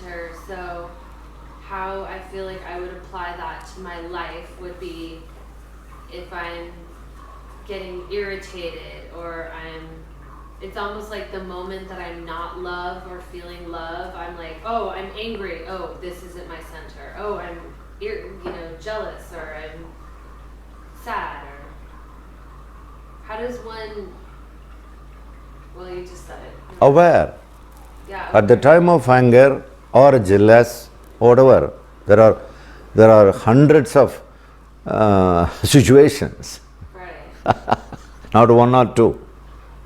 center. So how I feel like I would apply that to my life would be if I'm getting irritated or it's almost like the moment that I'm not love or feeling love, I'm like, oh, I'm angry. Oh, this isn't my center. Oh, I'm jealous, or I'm sad, or how does one? Well, you just said it. Aware. Yeah. At the time of anger or jealous, whatever, there are hundreds of situations. Right. Not one or two.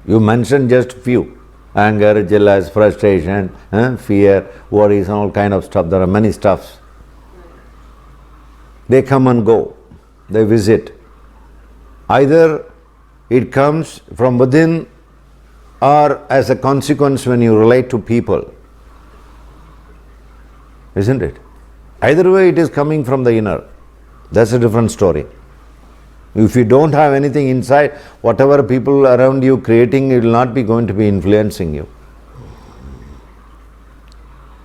You mentioned just few. Anger, jealous, frustration, fear, worries, and all kind of stuff. There are many stuffs. Right. They come and go. They visit. Either it comes from within or as a consequence when you relate to people. Isn't it? Either way it is coming from the inner. That's a different story. If you don't have anything inside, whatever people around you creating, it will not be going to be influencing you.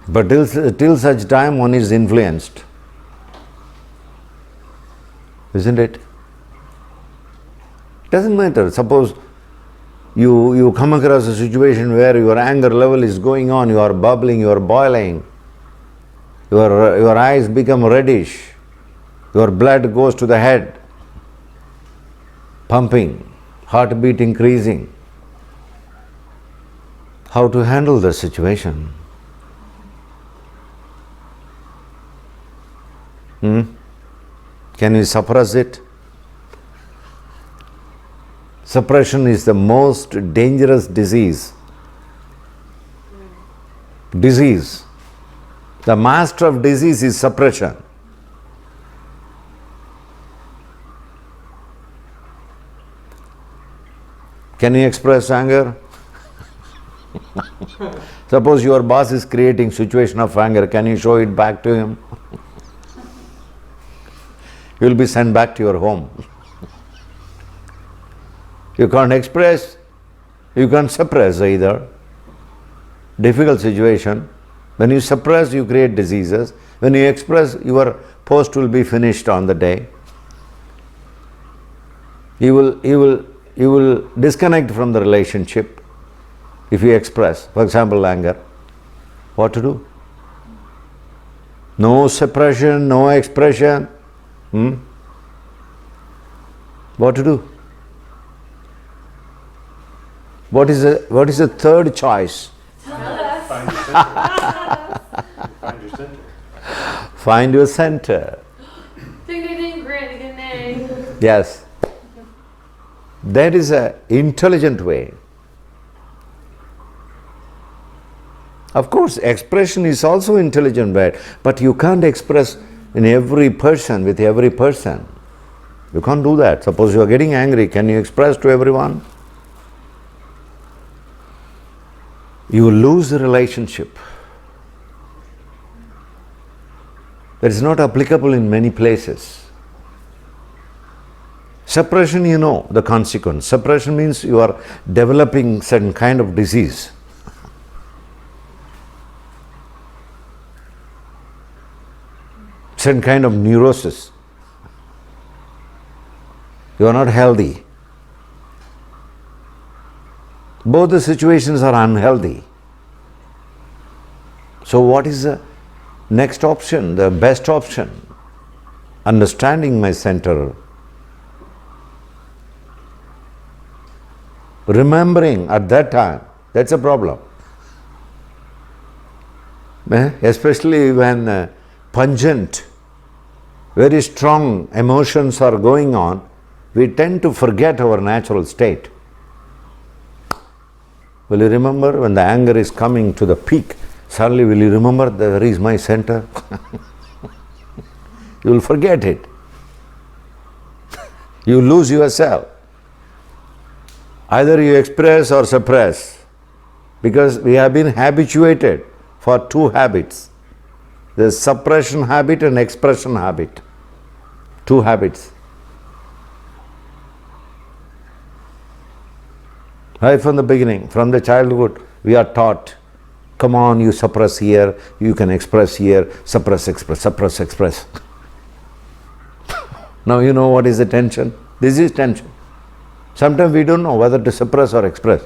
But till such time one is influenced. Isn't it? Doesn't matter. Suppose you come across a situation where your anger level is going on, you are bubbling, you are boiling, your eyes become reddish, your blood goes to the head, pumping, heartbeat increasing. How to handle the situation? Can you suppress it? Suppression is the most dangerous disease. Disease. The master of disease is suppression. Can you express anger? Suppose your boss is creating situation of anger, can you show it back to him? You will be sent back to your home. You can't express, you can't suppress either. Difficult situation. When you suppress, you create diseases. When you express, your post will be finished on the day. You will disconnect from the relationship if you express. For example, anger. What to do? No suppression, no expression. What to do? What is the third choice? Find your center. Find your center. Find your center. Ding ding ding, granny ding ding. Yes. That is an intelligent way. Of course, expression is also intelligent way, but you can't express in every person, with every person. You can't do that. Suppose you are getting angry, can you express to everyone? You will lose the relationship. That is not applicable in many places. Suppression, you know the consequence. Suppression means you are developing certain kind of disease. Certain kind of neurosis. You are not healthy. Both the situations are unhealthy. So what is the next option, the best option? Understanding my center. Remembering at that time, that's a problem. Especially when pungent, very strong emotions are going on, we tend to forget our natural state. Will you remember when the anger is coming to the peak, suddenly will you remember where is my center? You will forget it. You lose yourself. Either you express or suppress, because we have been habituated for two habits. The suppression habit and expression habit. Two habits. Right from the beginning, from the childhood, we are taught Come on, you suppress here, you can express here, suppress, express, suppress, express. Now you know what is the tension? This is tension. Sometimes we don't know whether to suppress or express.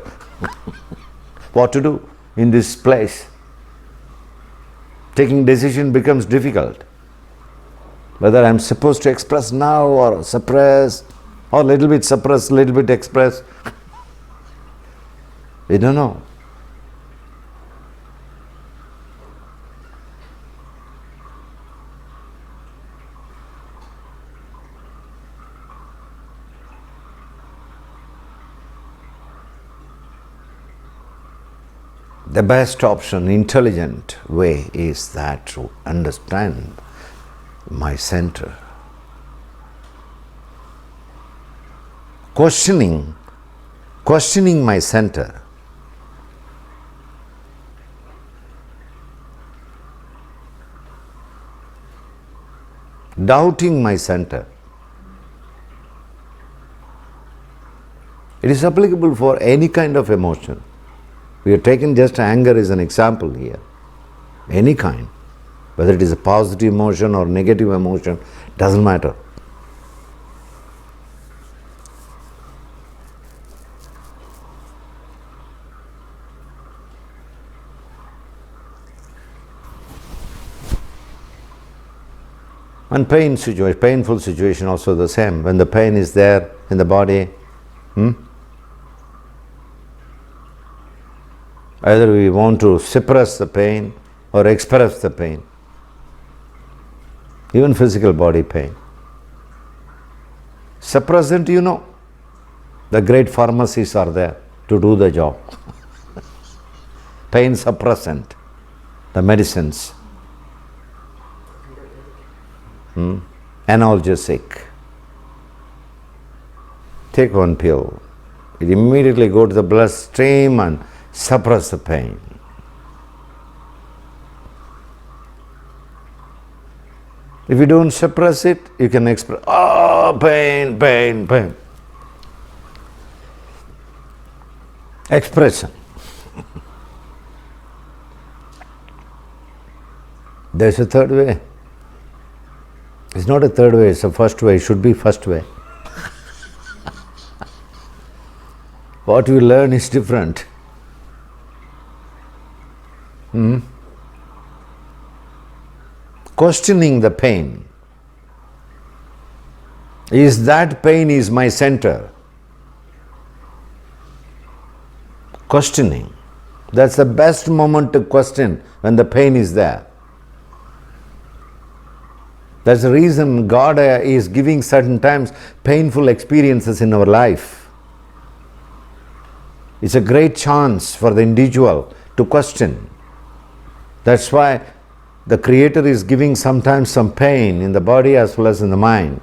What to do in this place? Taking decision becomes difficult. Whether I'm supposed to express now or suppress, or little bit suppress, little bit express. We don't know. The best option, intelligent way is that to understand my center. Questioning my center. Doubting my center. It is applicable for any kind of emotion. We have taken just anger as an example here. Any kind. Whether it is a positive emotion or negative emotion, doesn't matter. And painful situation also the same. When the pain is there in the body, either we want to suppress the pain or express the pain. Even physical body pain. Suppressant, you know, the great pharmacies are there to do the job. Pain suppressant, the medicines. Analgesic. Take one pill. It immediately go to the bloodstream and suppress the pain. If you don't suppress it, you can express, pain, pain, pain. Expression. There's a third way. It's not a third way, it's a first way. It should be first way. What we learn is different. Questioning the pain. Is that pain is my center? Questioning. That's the best moment to question, when the pain is there. That's the reason God is giving certain times painful experiences in our life. It's a great chance for the individual to question. That's why the Creator is giving sometimes some pain in the body as well as in the mind.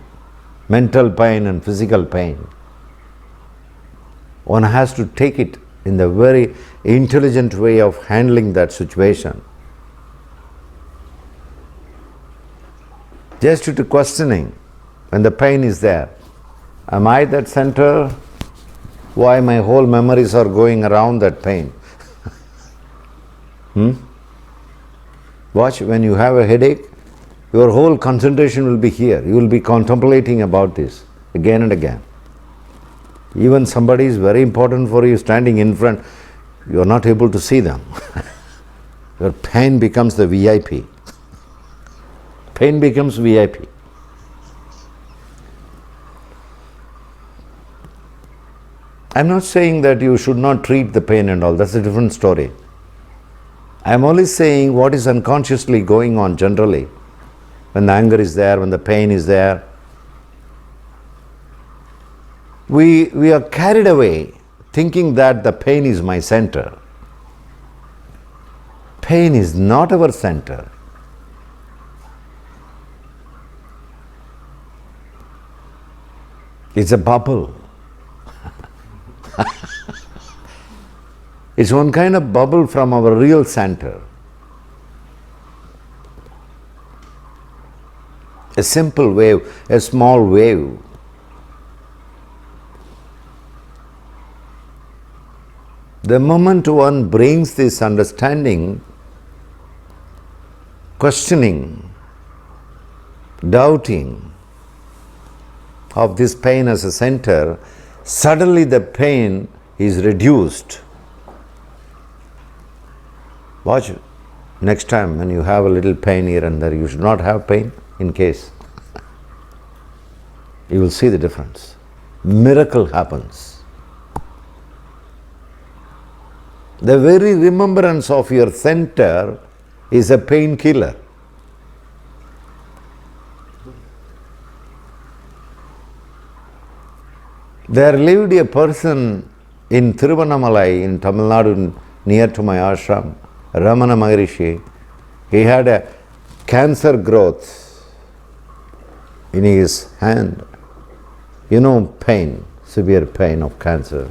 Mental pain and physical pain. One has to take it in the very intelligent way of handling that situation. Just to questioning, when the pain is there, am I that center? Why my whole memories are going around that pain? Watch, when you have a headache, your whole concentration will be here. You will be contemplating about this again and again. Even somebody is very important for you standing in front, you are not able to see them. Your pain becomes the VIP. Pain becomes VIP. I'm not saying that you should not treat the pain and all, that's a different story. I'm only saying what is unconsciously going on generally. When the anger is there, when the pain is there, we are carried away thinking that the pain is my center. Pain is not our center. It's a bubble. It's one kind of bubble from our real center. A simple wave, a small wave. The moment one brings this understanding, questioning, doubting of this pain as a center, suddenly the pain is reduced. Watch it. Next time when you have a little pain here and there, you should not have pain in case. You will see the difference. Miracle happens. The very remembrance of your center is a painkiller. There lived a person in Tiruvannamalai in Tamil Nadu near to my ashram, Ramana Maharishi. He had a cancer growth in his hand. You know pain, severe pain of cancer.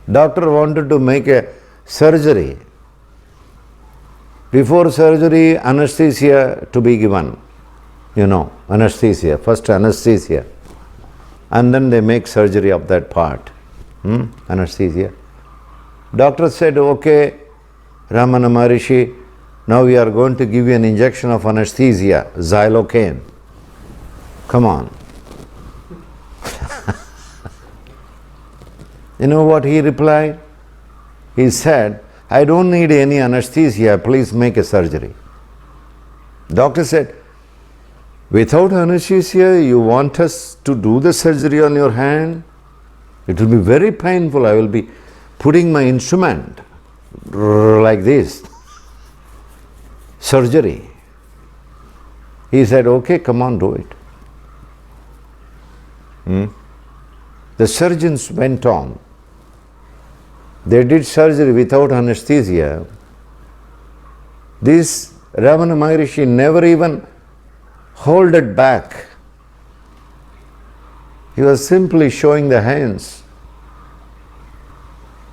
Doctor wanted to make a surgery. Before surgery, anesthesia to be given. You know, anesthesia, first anesthesia. And then they make surgery of that part. Anesthesia. Doctor said, okay, Ramana Maharishi, now we are going to give you an injection of anesthesia, xylocaine. Come on. You know what he replied? He said, I don't need any anesthesia, please make a surgery. Doctor said, without anesthesia, you want us to do the surgery on your hand? It will be very painful. I will be putting my instrument like this. Surgery. He said, okay, come on, do it. The surgeons went on. They did surgery without anesthesia. This Ramana Maharishi never even held it back. He was simply showing the hands.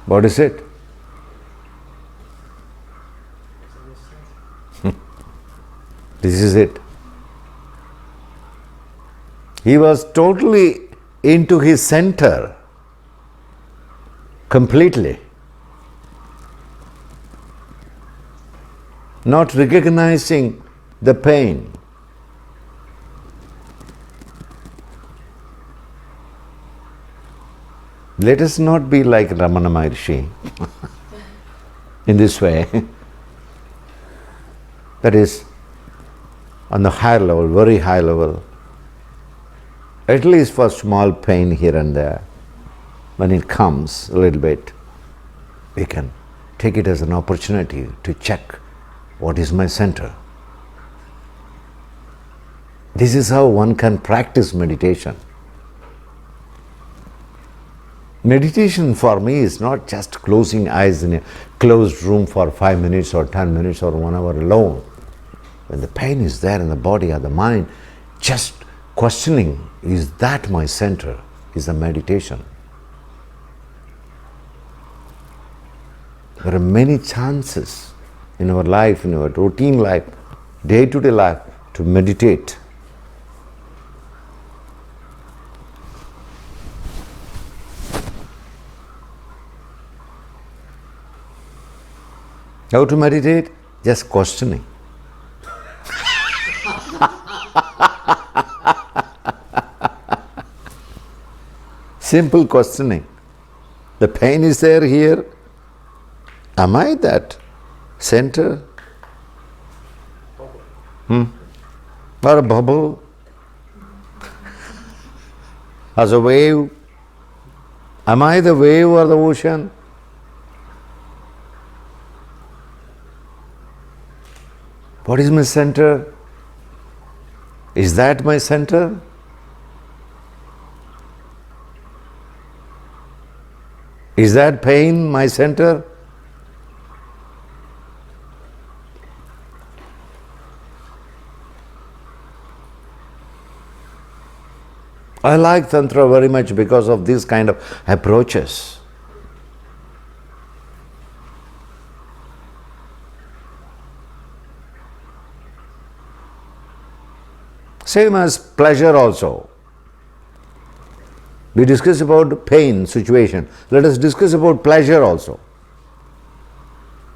What is it? This is it. He was totally into his center, completely. Not recognizing the pain. Let us not be like Ramana Maharishi in this way. That is, on the higher level, very high level, at least for small pain here and there, when it comes a little bit, we can take it as an opportunity to check what is my center. This is how one can practice meditation. Meditation for me is not just closing eyes in a closed room for 5 minutes or 10 minutes or 1 hour alone. When the pain is there in the body or the mind, just questioning, is that my center, is a meditation. There are many chances in our life, in our routine life, day-to-day life, to meditate. How to meditate? Just questioning. Simple questioning. The pain is there here. Am I that center? Or a bubble? As a wave? Am I the wave or the ocean? What is my center? Is that my center? Is that pain my center? I like Tantra very much because of these kind of approaches. Same as pleasure also. We discuss about pain situation. Let us discuss about pleasure also.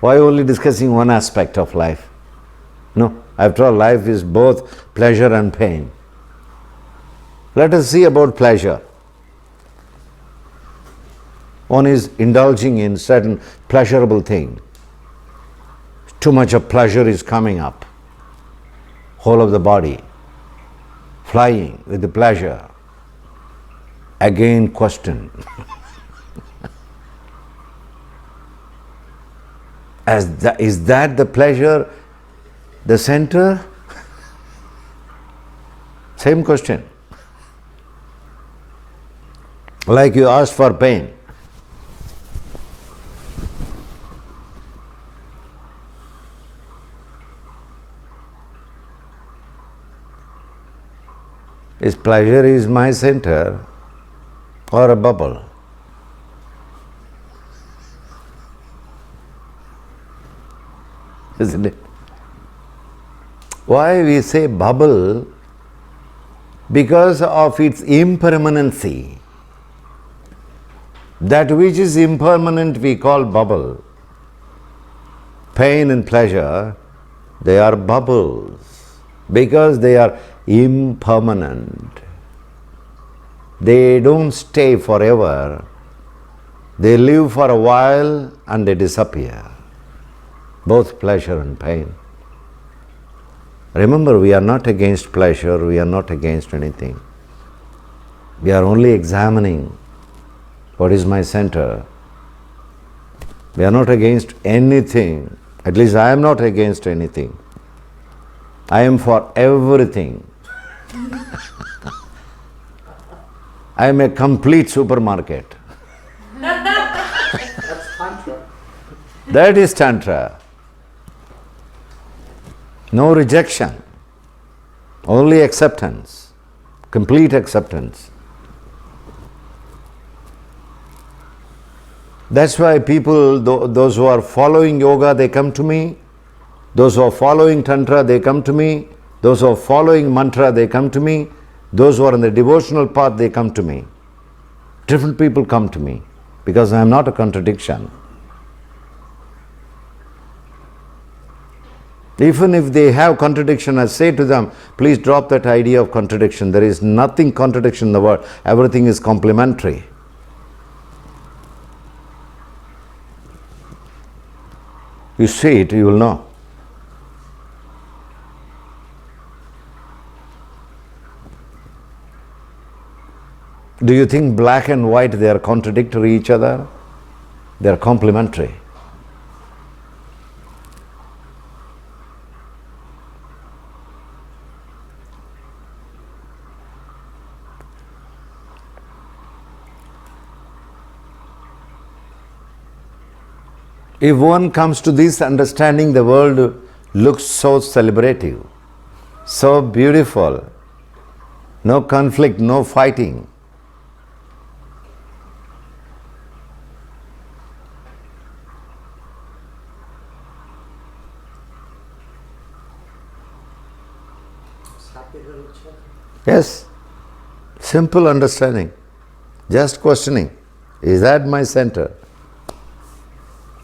Why only discussing one aspect of life? No, after all, life is both pleasure and pain. Let us see about pleasure. One is indulging in certain pleasurable thing. Too much of pleasure is coming up. Whole of the body, flying with the pleasure. Again question. Is that the pleasure, the center? Same question. Like you asked for pain. Is pleasure is my center or a bubble? Isn't it? Why we say bubble? Because of its impermanency. That which is impermanent we call bubble. Pain and pleasure, they are bubbles because they are impermanent. They don't stay forever. They live for a while and they disappear. Both pleasure and pain. Remember, we are not against pleasure, we are not against anything. We are only examining what is my center. We are not against anything. At least I am not against anything. I am for everything. I am a complete supermarket. That's Tantra. That is Tantra. No rejection, only acceptance, complete acceptance. That's why people, those who are following yoga, they come to me. Those who are following Tantra, they come to me. Those who are following mantra, they come to me. Those who are on the devotional path, they come to me. Different people come to me because I am not a contradiction. Even if they have contradiction, I say to them, please drop that idea of contradiction. There is nothing contradiction in the world. Everything is complementary. You see it, you will know. Do you think black and white, they are contradictory each other? They are complementary. If one comes to this understanding, the world looks so celebrative, so beautiful, no conflict, no fighting. Happy little children. Yes, simple understanding, just questioning, is that my center?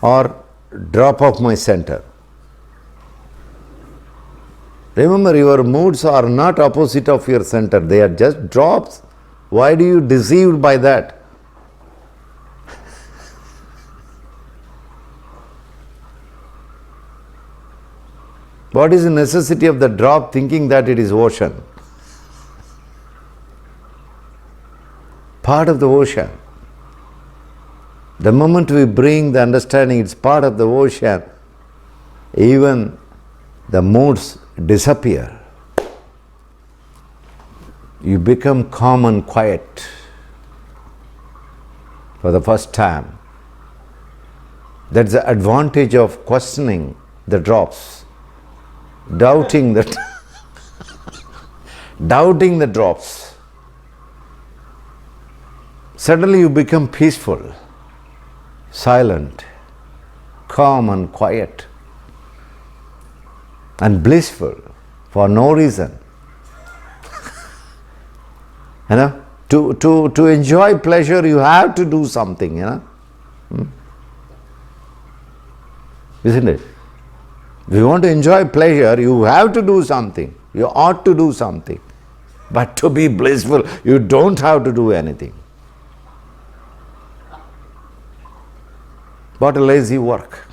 Or drop off my center. Remember, your moods are not opposite of your center, they are just drops. Why do you deceived by that? What is the necessity of the drop thinking that it is ocean? Part of the ocean. The moment we bring the understanding it's part of the ocean, even the moods disappear. You become calm and quiet for the first time. That's the advantage of questioning the drops, doubting the drops. Suddenly you become peaceful, silent, calm and quiet and blissful for no reason. To To enjoy pleasure, you have to do something, Isn't it? If you want to enjoy pleasure, you have to do something. You ought to do something. But to be blissful, you don't have to do anything. What a lazy work.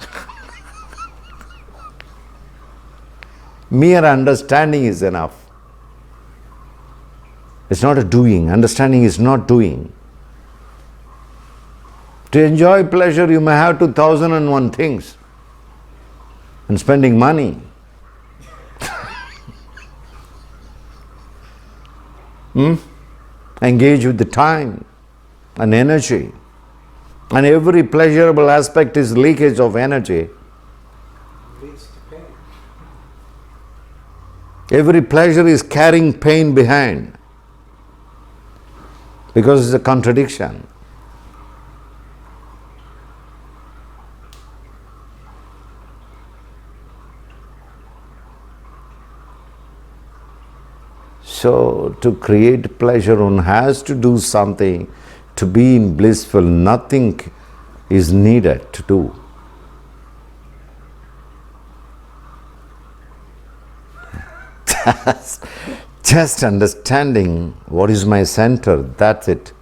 Mere understanding is enough. It's not a doing. Understanding is not doing. To enjoy pleasure, you may have to 1,001 things. And spending money. Engage with the time and energy. And every pleasurable aspect is leakage of energy. Leads to pain. Every pleasure is carrying pain behind. Because it's a contradiction. So, to create pleasure, one has to do something. To be in blissful, nothing is needed to do. Just understanding what is my center, that's it.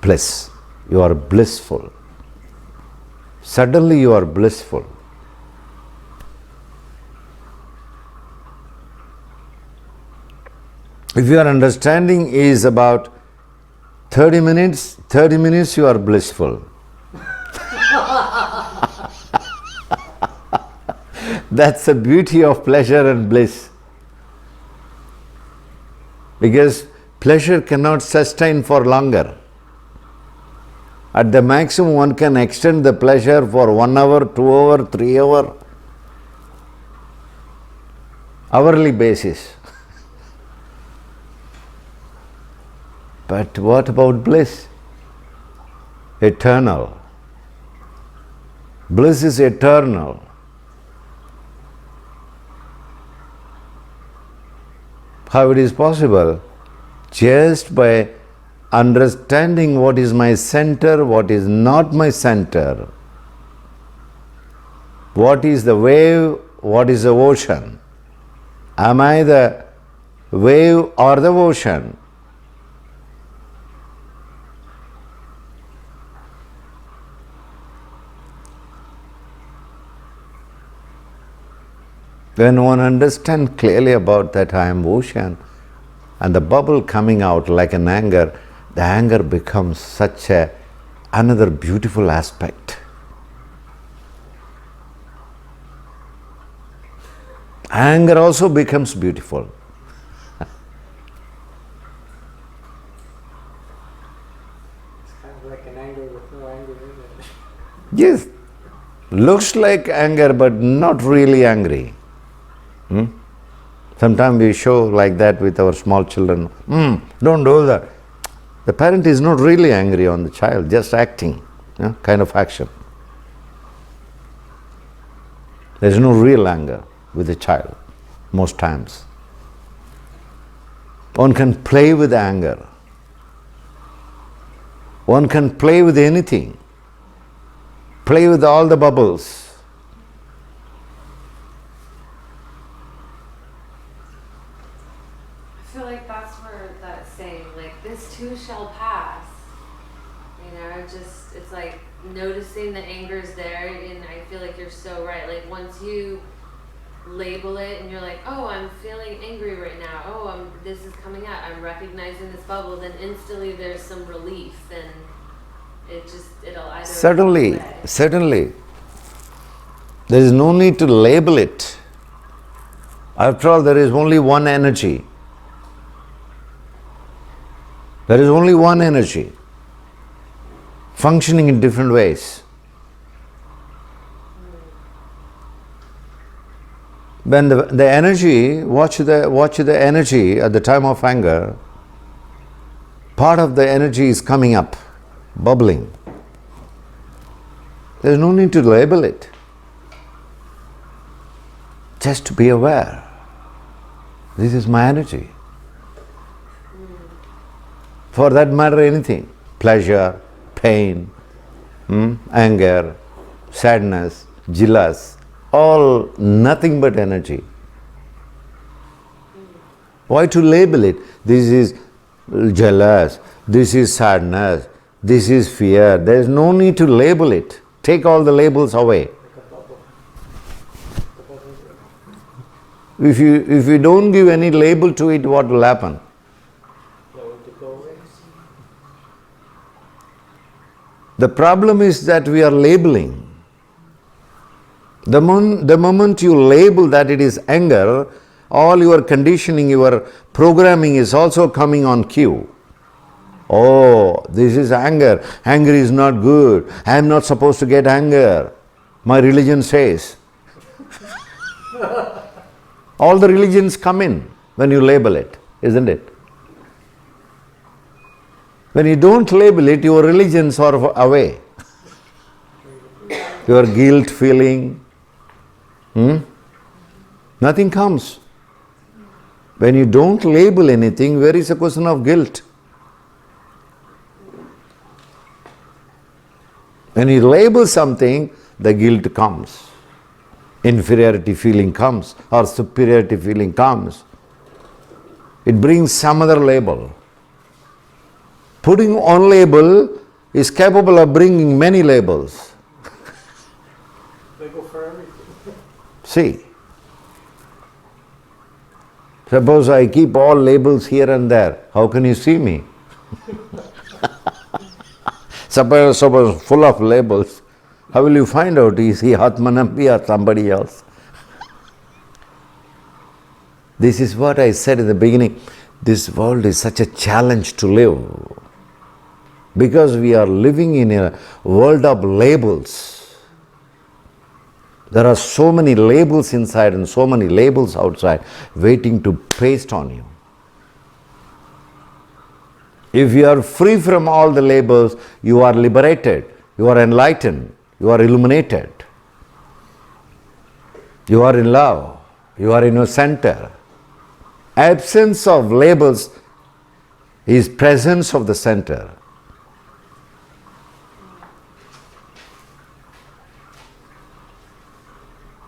Bliss. You are blissful. Suddenly you are blissful. If your understanding is about 30 minutes you are blissful. That's the beauty of pleasure and bliss. Because pleasure cannot sustain for longer. At the maximum, one can extend the pleasure for 1 hour, 2 hour, 3 hour, hourly basis. But what about bliss? Eternal. Bliss is eternal. How it is possible? Just by understanding what is my center, what is not my center. What is the wave, what is the ocean? Am I the wave or the ocean? When one understands clearly about that I am ocean, and the bubble coming out like an anger, the anger becomes such another beautiful aspect. Anger also becomes beautiful. It's kind of like an anger with no anger in it. Yes, looks like anger but not really angry. Sometimes we show like that with our small children. Don't do that. The parent is not really angry on the child, just acting, kind of action. There is no real anger with the child, most times. One can play with anger. One can play with anything. Play with all the bubbles. I feel like that's where that saying, like, this too shall pass. It's like noticing the anger's there, and I feel like you're so right. Like, once you label it and you're like, oh, I'm feeling angry right now, oh, this is coming out, I'm recognizing this bubble, then instantly there's some relief, and it'll either Certainly. There is no need to label it. After all, there is only one energy. There is only one energy, functioning in different ways. When the energy, watch the energy at the time of anger, part of the energy is coming up, bubbling. There is no need to label it. Just to be aware. This is my energy. For that matter, anything. Pleasure, pain, anger, sadness, jealous, all nothing but energy. Why to label it? This is jealous, this is sadness, this is fear. There is no need to label it. Take all the labels away. If you don't give any label to it, what will happen? The problem is that we are labeling. The moment you label that it is anger, all your conditioning, your programming is also coming on cue. Oh, this is anger. Anger is not good. I am not supposed to get anger. My religion says. All the religions come in when you label it, isn't it? When you don't label it, your religions are away. Your guilt feeling, nothing comes. When you don't label anything, where is a question of guilt? When you label something, the guilt comes. Inferiority feeling comes, or superiority feeling comes. It brings some other label. Putting one label is capable of bringing many labels. Label for everything. See, suppose I keep all labels here and there, how can you see me? Suppose full of labels, how will you find out, is he AtmaNambi or somebody else? This is what I said in the beginning, this world is such a challenge to live. Because we are living in a world of labels. There are so many labels inside and so many labels outside waiting to paste on you. If you are free from all the labels, you are liberated, you are enlightened, you are illuminated. You are in love, you are in your center. Absence of labels is presence of the center.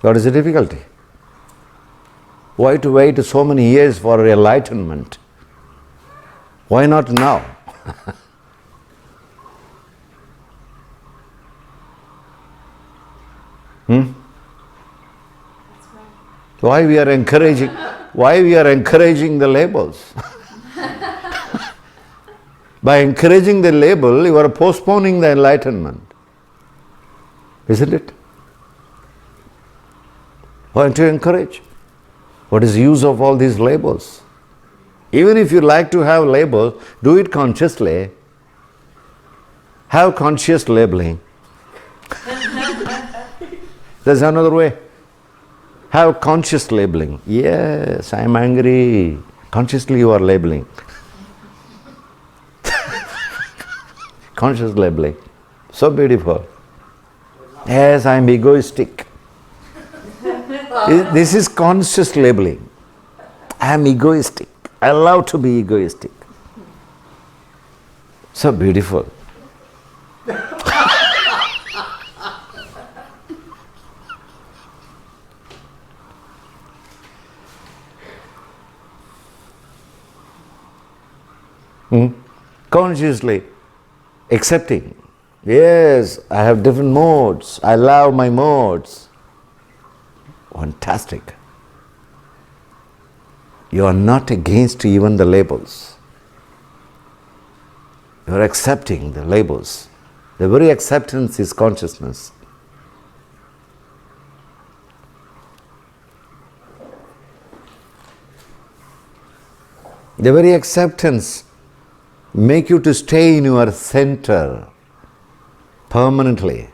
What is the difficulty? Why to wait so many years for enlightenment? Why not now? Why we are encouraging the labels? By encouraging the label, you are postponing the enlightenment. Isn't it? Why don't you encourage? What is the use of all these labels? Even if you like to have labels, do it consciously. Have conscious labeling. There's another way. Have conscious labeling. Yes, I am angry. Consciously you are labeling. Conscious labeling. So beautiful. Yes, I am egoistic. This is conscious labeling. I am egoistic. I love to be egoistic. So beautiful. Consciously accepting. Yes, I have different modes. I love my modes. Fantastic. You are not against even the labels. You are accepting the labels. The very acceptance is consciousness. The very acceptance make you to stay in your center permanently.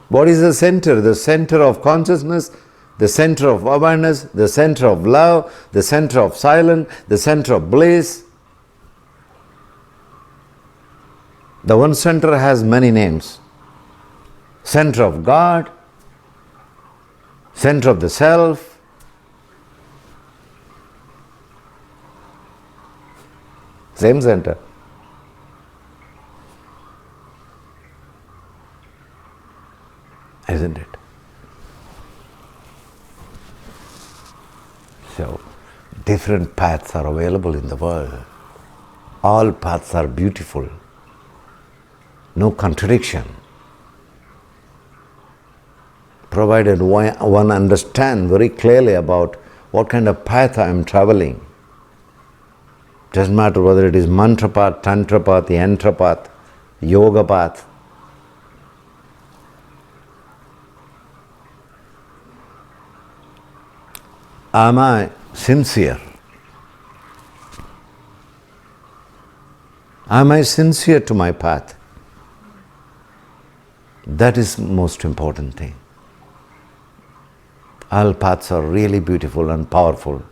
What is the center? The center of consciousness, the center of awareness, the center of love, the center of silence, the center of bliss. The one center has many names. Center of God, center of the self, same center. Isn't it? So, different paths are available in the world. All paths are beautiful. No contradiction. Provided one understands very clearly about what kind of path I am traveling. Doesn't matter whether it is mantra path, tantra path, yantra path, yoga path. Am I sincere? Am I sincere to my path? That is most important thing. All paths are really beautiful and powerful.